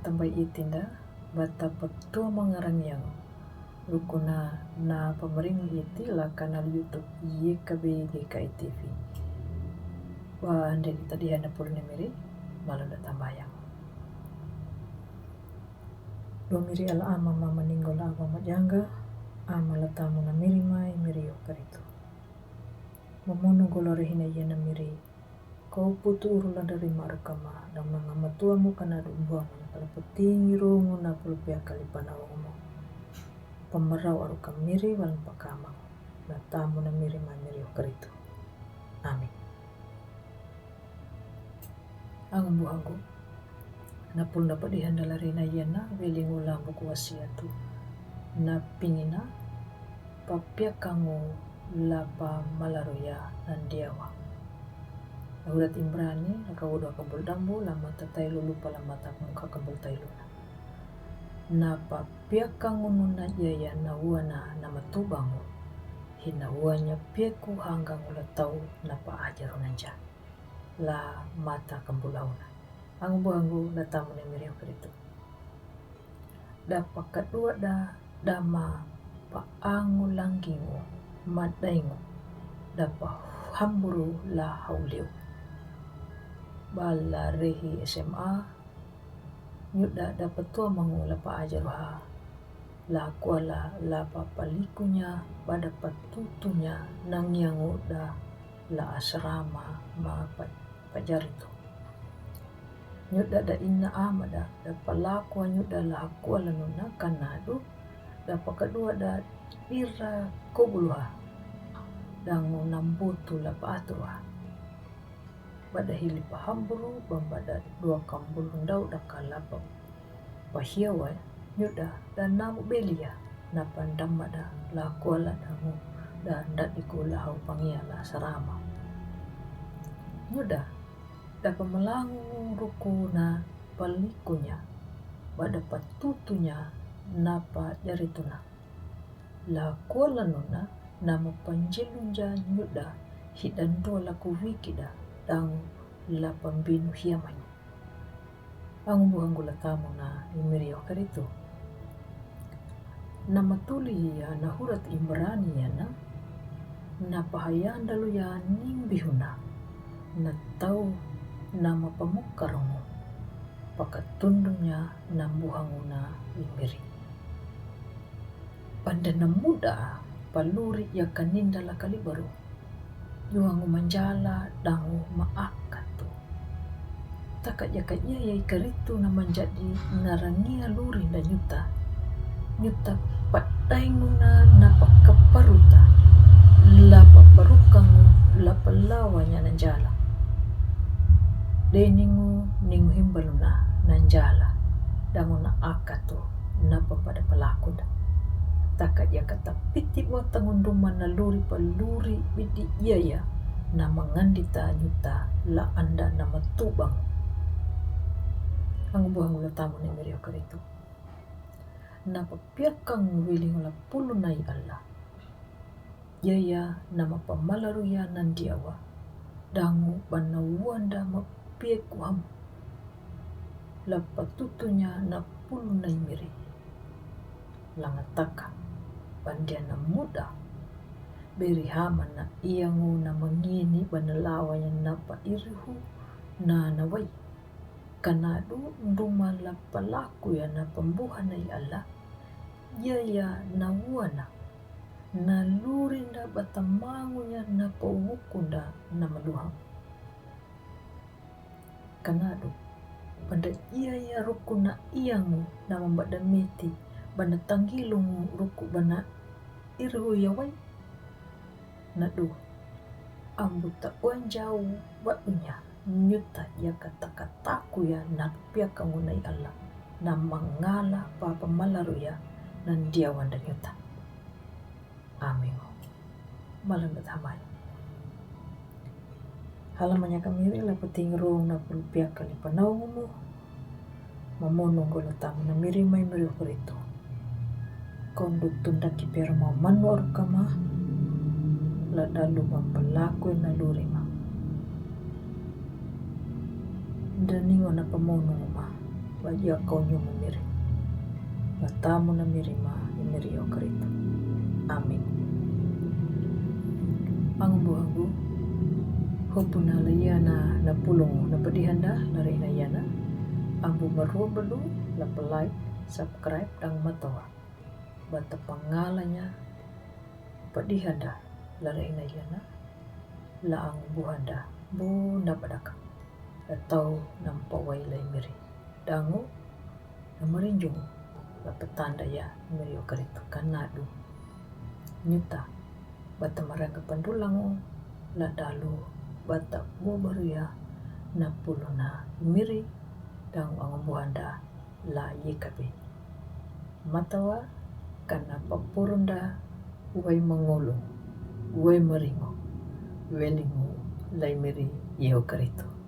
tambay itinda bata petua mangarang yang rukuna na pamaring iti la kanal YouTube YKB GKI TV. Wa ande tadi handa pulne miri malanda tambayang. Dua miri ala ama mama ninggola apa majangga ama latamu na miri mai miri yokaritu. Mamono golore hina yana miri kau putu urula dari marukama dan mangamatua mu kana dumbuang kala petingi rungu na pulpia kali panawomo pamarau aruka miri walan pakama na tamu na miri mai miri yokaritu. Amin. Ang buangku na pul dapat dihandalari na yana wilingu lambu kuwasiatu na pingina papia kangu lapa malaruya nandiawa Udat Imbrani nakaudo kabul dambu lama tatailu lupa lama tak muka kabul tailuna napa pia kangu na yaya na wana na matubangu hina wanya pieku hanggang ula tau napa ajaru nanja la mata kambulauna ang buanggu latamu ni miriam keritu dapat kedua dama paangu langgingu madaingu dapat hamburu la hauliu bala rehi SMA nyuda dapat tua mangula pa ajarha la kuala la papalikunya pada patutunya nang yang udah la asrama ma pajaritu nyuda da inna amada da palaku nyuda la kuala nuna kanadu dapat kedua da ira kobulwa dangu nambutu la paaturwa pada hili pahamburu bambada dua kambulun dau dakalapa pahiawa nyuda dan namu belia na pandamada la kuala dangu dan dadikula hau pangiala sarama nyuda dapat melangu rukuna palikunya pada patutunya napa jarituna la kuala nuna nama panjelunja nyuda hidan dola kuwikida dang la pambinu hiamanya ang buang gula tamu na imirio karito nama tuli ya na hurat Imbrani ya na pahayan dalu ya nimbihuna na tau nama pamukarongo pakatundungnya na buhanguna imiri pandana muda paluri ya kaninda la kalibaru yuangu manjala dangu maakatu takat yakatnya ya ikaritu na menjadi narangia luri na nyuta padainguna na pakaparuta la paparukangu la palawanya nanjala deningu ningu himbaluna nanjala dangu na akatu na papada palakuda takat ya kata piti wata ngunduman na luri paluri bidi iya na mangandita nyuta la anda na matubang ang buhang ula tamu ni miriyo karito na papiakang wiling la pulunay Allah yaya na mapamalaruya ng diawa dangu banawanda mapiekuham la patutunya na pulunay miri langataka pandian na muda beri haman na iyangu na mangini banalawanya na pairihu na naway kanadu ndumala palaku ya na pambuhan na Allah yaya na wana na lurinda batamangu ya na pawukunda na maluhang kanadu pada iya rukuna iyangu na mambadamiti bana tanggilung ruku bana irhu yawai nadu ambuta wanjau batunya nyuta ya kata-kataku ya napia kangunai Allah na mangala papa malaru ya nandia wanda nyuta amin malam betamai halamanya kamiri la peting rong na pulpia kali panawmu mamono gola tamu na miri mai miri kurito konduk tunda kipero mau manwar kama la dalu mapalaku na lurima daningo na pamono ma bajia konyo memiri batamu na mirima imiri okarito. Amin. Angbuhangu hopuna layana na pulong na padihanda na rin yana ambu maruo belu la like, subscribe dan matawa bata pangalanya padihanda la rin yana la ang buhanda bu napadaka atau nampaway lay miri dango na marinjong la petanda ya miri okarito kanado nyuta bata maraga pandulango la dalu bata mo baruya na pulo na miri dang ang buhanda la yikabi matawa kana papurunda uway mangulong uway maringo welingo lay miri iyo karito.